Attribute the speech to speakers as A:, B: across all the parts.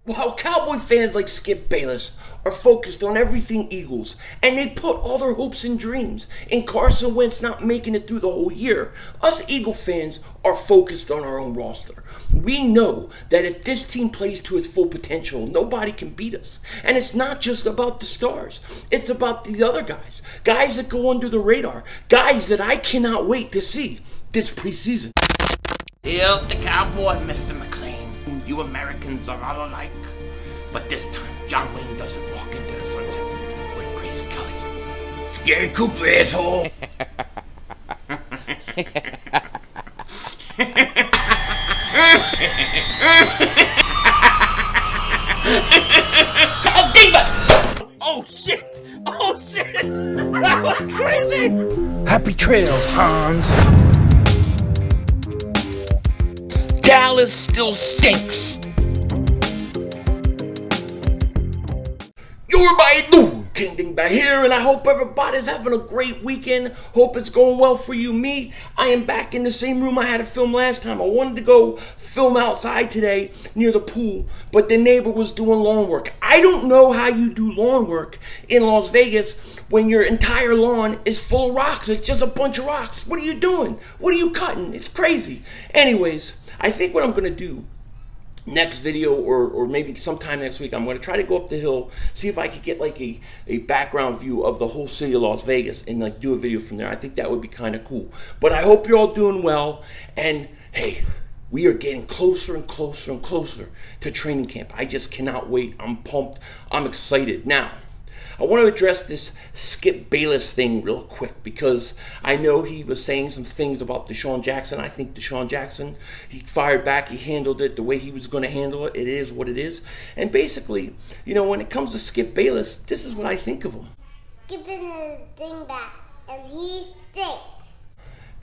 A: While Cowboy fans like Skip Bayless are focused on everything Eagles, and they put all their hopes and dreams in Carson Wentz not making it through the whole year, us Eagle fans are focused on our own roster. We know that if this team plays to its full potential, nobody can beat us. And it's not just about the stars. It's about the other guys. Guys that go under the radar. Guys that I cannot wait to see this preseason.
B: Still the cowboy, Mr. McLean. You Americans are all alike. But this time, John Wayne doesn't walk into the sunset with Grace Kelly. Scary Cooper, asshole!
A: Oh, Diva! Oh, shit! Oh, shit! That was crazy!
C: Happy trails, Hans.
B: Dallas still stinks.
A: Everybody do King Ding back here, and I hope everybody's having a great weekend. Hope it's going well for you. Me, I am back in the same room I had to film last time. I wanted to go film outside today near the pool, but the neighbor was doing lawn work. I don't know how you do lawn work in Las Vegas when your entire lawn is full of rocks. It's just a bunch of rocks. What are you doing? What are you cutting? It's crazy. Anyways, I think what I'm going to do next video or maybe sometime next week, I'm going to try to go up the hill, see if I could get like a background view of the whole city of Las Vegas and like do a video from there. I think that would be kind of cool. But I hope you're all doing well, and hey, we are getting closer and closer and closer to training camp. I just cannot wait. I'm pumped. I'm excited. Now, I want to address this Skip Bayless thing real quick because I know he was saying some things about Desean Jackson. I think Desean Jackson, he fired back. He handled it the way he was going to handle it. It is what it is. And basically, you know, when it comes to Skip Bayless, this is what I think of him.
D: Skip is a dingbat, and he stinks.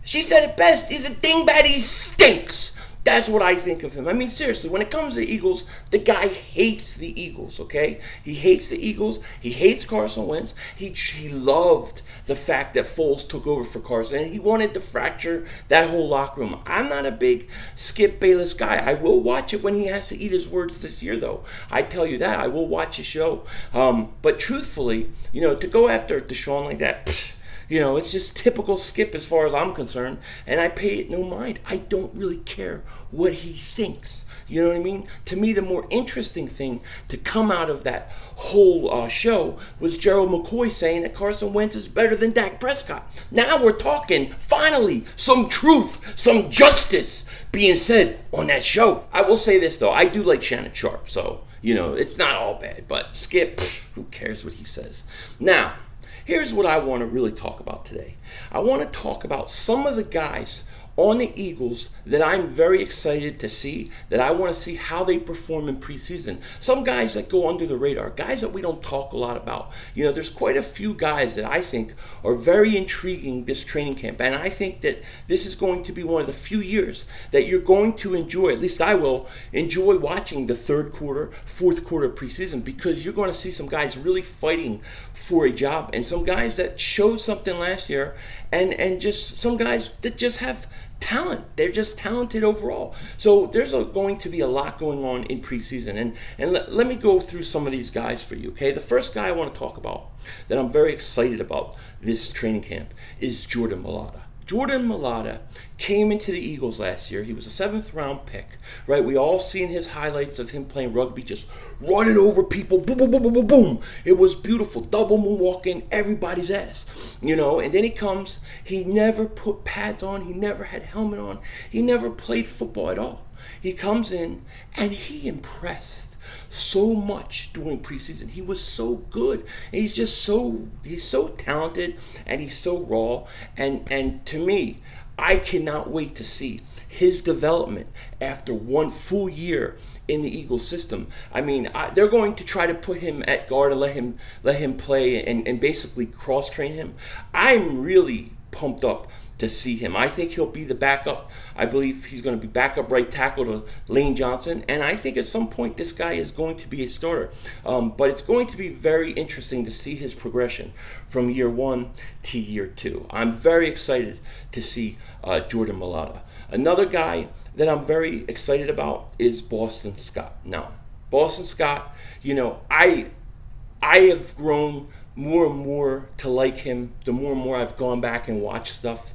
A: She said it best. He's a dingbat. He stinks. That's what I think of him. I mean, seriously, when it comes to the Eagles, the guy hates the Eagles, okay? He hates the Eagles. He hates Carson Wentz. He loved the fact that Foles took over for Carson, and he wanted to fracture that whole locker room. I'm not a big Skip Bayless guy. I will watch it when he has to eat his words this year, though. I tell you that. I will watch his show. But truthfully, you know, to go after Desean like that, you know, it's just typical Skip as far as I'm concerned, and I pay it no mind. I don't really care what he thinks. You know what I mean? To me, the more interesting thing to come out of that whole show was Gerald McCoy saying that Carson Wentz is better than Dak Prescott. Now we're talking, finally, some truth, some justice being said on that show. I will say this, though. I do like Shannon Sharp, so, you know, it's not all bad. But Skip, who cares what he says? Now, here's what I want to really talk about today. I want to talk about some of the guys on the Eagles that I'm very excited to see, that I want to see how they perform in preseason. Some guys that go under the radar, guys that we don't talk a lot about. You know, there's quite a few guys that I think are very intriguing this training camp, and I think that this is going to be one of the few years that you're going to enjoy, at least I will, enjoy watching the third quarter, fourth quarter preseason, because you're going to see some guys really fighting for a job, and some guys that showed something last year, and just some guys that just have talent. They're just talented overall. So there's going to be a lot going on in preseason. And let me go through some of these guys for you, okay? The first guy I want to talk about that I'm very excited about this training camp is Jordan Mailata. Jordan Mailata came into the Eagles last year. He was a 7th round pick, right? We all seen his highlights of him playing rugby, just running over people, boom, boom, boom, boom, boom, boom. It was beautiful. Double moonwalking everybody's ass, you know. And then he comes, he never put pads on. He never had helmet on. He never played football at all. He comes in and he impressed so much during preseason. He was so good. And he's so talented, and he's so raw. And to me, I cannot wait to see his development after one full year in the Eagles system. I mean, they're going to try to put him at guard and let him play and basically cross train him. I'm really pumped up to see him. I think he'll be the backup. I believe he's going to be backup right tackle to Lane Johnson, and I think at some point this guy is going to be a starter. But it's going to be very interesting to see his progression from year 1 to year 2. I'm very excited to see Jordan Mailata. Another guy that I'm very excited about is Boston Scott. Now, Boston Scott, I have grown more and more to like him the more and more I've gone back and watched stuff.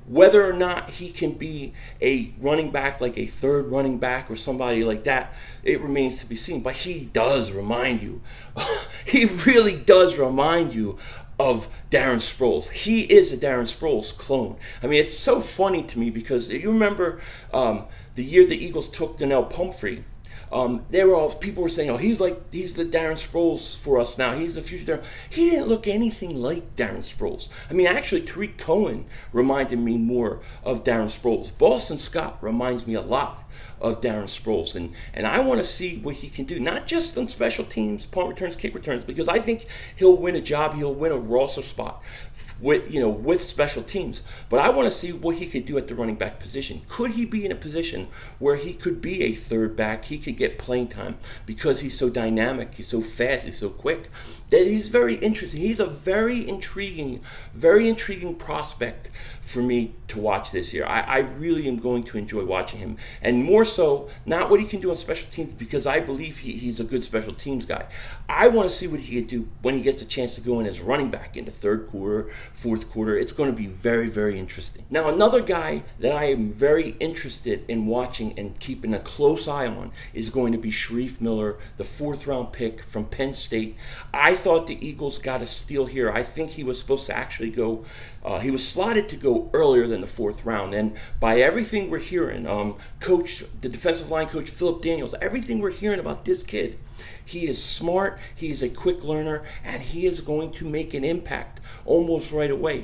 A: Whether or not he can be a running back, like a third running back or somebody like that, it remains to be seen. But he does remind you, he really does remind you of Darren Sproles. He is a Darren Sproles clone. I mean, it's so funny to me because you remember the year the Eagles took Donnell Pumphrey. People were saying, "Oh, he's the Darren Sproles for us now. He's the future Darren." He didn't look anything like Darren Sproles. I mean, actually, Tariq Cohen reminded me more of Darren Sproles. Boston Scott reminds me a lot of Darren Sproles, and I want to see what he can do, not just on special teams, punt returns, kick returns, because I think he'll win a job, he'll win a roster spot with special teams. But I want to see what he could do at the running back position. Could he be in a position where he could be a third back? He could get playing time because he's so dynamic, he's so fast, he's so quick. That he's very interesting. He's a very intriguing prospect for me to watch this year. I really am going to enjoy watching him, and more so, not what he can do on special teams, because I believe he's a good special teams guy. I want to see what he can do when he gets a chance to go in as running back in the third quarter, fourth quarter. It's going to be very, very interesting. Now, another guy that I am very interested in watching and keeping a close eye on is going to be Shareef Miller, the 4th-round pick from Penn State. I thought the Eagles got a steal here. I think he was supposed to actually go, he was slotted to go earlier than the 4th round. And by everything we're hearing, the defensive line coach, Philip Daniels, everything we're hearing about this kid, he is smart, he is a quick learner, and he is going to make an impact almost right away.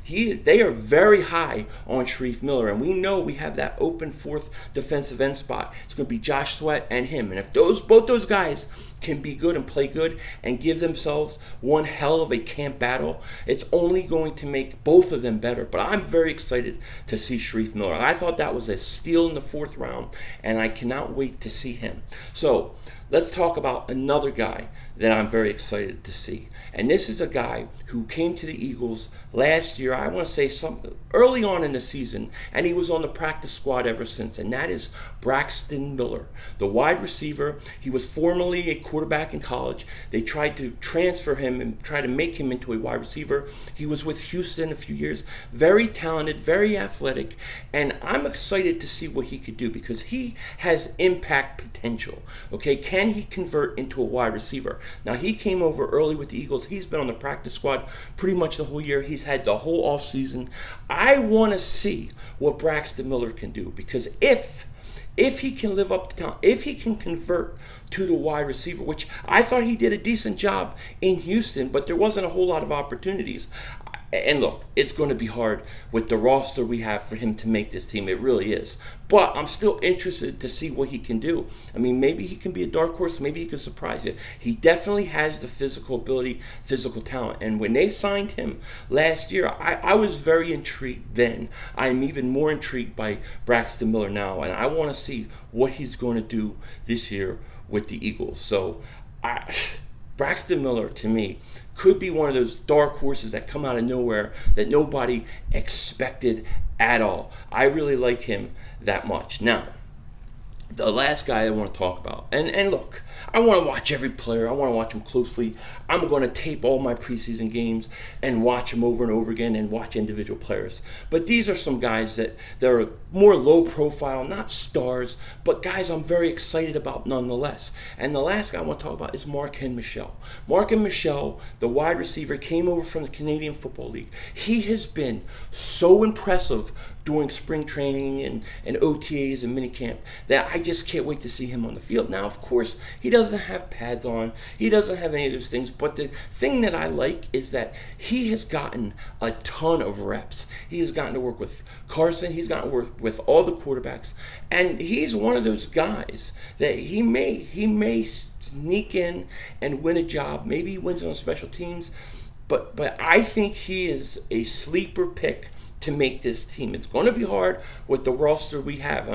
A: They are very high on Shareef Miller, and we know we have that open 4th defensive end spot. It's going to be Josh Sweat and him. And if both those guys can be good and play good and give themselves one hell of a camp battle, it's only going to make both of them better. But I'm very excited to see Shareef Miller. I thought that was a steal in the 4th round, and I cannot wait to see him. So let's talk about another guy that I'm very excited to see. And this is a guy who came to the Eagles last year, I want to say early on in the season, and he was on the practice squad ever since, and that is Braxton Miller, the wide receiver. He was formerly a quarterback in college. They tried to transfer him and try to make him into a wide receiver. He was with Houston a few years. Very talented, very athletic, and I'm excited to see what he could do because he has impact potential. Okay, can he convert into a wide receiver? Now, he came over early with the Eagles. He's been on the practice squad pretty much the whole year. He's had the whole offseason. I want to see what Braxton Miller can do because if he can live up to town, if he can convert to the wide receiver, which I thought he did a decent job in Houston, but there wasn't a whole lot of opportunities. And look, it's going to be hard with the roster we have for him to make this team. It really is. But I'm still interested to see what he can do. I mean, maybe he can be a dark horse. Maybe he can surprise you. He definitely has the physical ability, physical talent. And when they signed him last year, I was very intrigued then. I'm even more intrigued by Braxton Miller now. And I want to see what he's going to do this year with the Eagles. So, Braxton Miller, to me, could be one of those dark horses that come out of nowhere that nobody expected at all. I really like him that much. Now, the last guy I want to talk about, and look, I want to watch every player. I want to watch them closely. I'm going to tape all my preseason games and watch them over and over again and watch individual players. But these are some guys that are more low profile, not stars, but guys I'm very excited about nonetheless. And the last guy I want to talk about is Marquand Michel. Marquand Michel, the wide receiver, came over from the Canadian Football League. He has been so impressive during spring training and OTAs and minicamp that I just can't wait to see him on the field. Now, of course, he doesn't have pads on. He doesn't have any of those things. But the thing that I like is that he has gotten a ton of reps. He has gotten to work with Carson. He's gotten to work with all the quarterbacks. And he's one of those guys that he may sneak in and win a job. Maybe he wins on special teams. But I think he is a sleeper pick to make this team. It's going to be hard with the roster we have.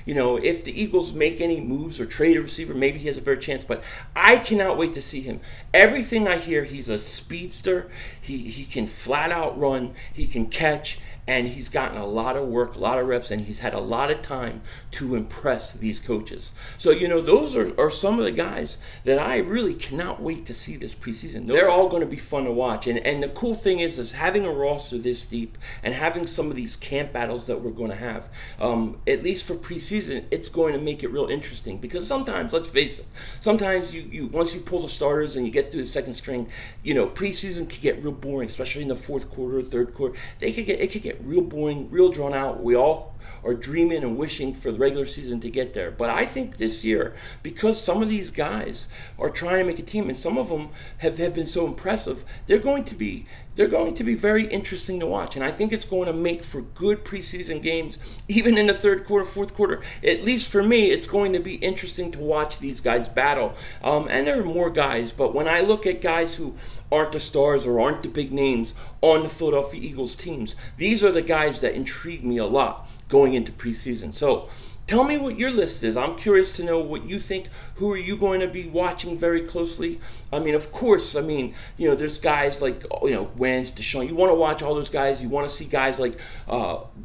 A: If the Eagles make any moves or trade a receiver, maybe he has a better chance, but I cannot wait to see him. Everything I hear, he's a speedster. He can flat out run. He can catch, and he's gotten a lot of work, a lot of reps, and he's had a lot of time to impress these coaches. So, those are some of the guys that I really cannot wait to see this preseason. They're all going to be fun to watch. And the cool thing is having a roster this deep and having some of these camp battles that we're going to have, at least for preseason, it's going to make it real interesting. Because sometimes, let's face it, sometimes you once you pull the starters and you get through the second string, preseason can get real boring, especially in the fourth quarter, third quarter. It could get real boring, real drawn out. We all are dreaming and wishing for the regular season to get there. But I think this year, because some of these guys are trying to make a team, and some of them have been so impressive, they're going to be very interesting to watch. And I think it's going to make for good preseason games, even in the third quarter, fourth quarter. At least for me, it's going to be interesting to watch these guys battle. And there are more guys, but when I look at guys who aren't the stars or aren't the big names on the Philadelphia Eagles teams, these are the guys that intrigue me a lot going into preseason. So tell me what your list is. I'm curious to know what you think. Who are you going to be watching very closely? I mean, of course, there's guys like, Wentz, Desean. You want to watch all those guys. You want to see guys like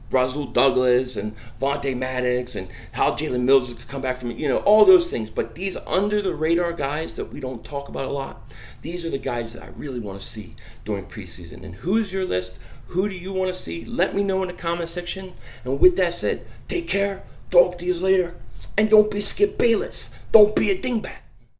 A: Rasul Douglas and Vontae Maddox and how Jalen Mills could come back from, all those things. But these under-the-radar guys that we don't talk about a lot, these are the guys that I really want to see during preseason. And who's your list? Who do you want to see? Let me know in the comment section. And with that said, take care. Talk to you later. And don't be scared, Bayless. Don't be a dingbat.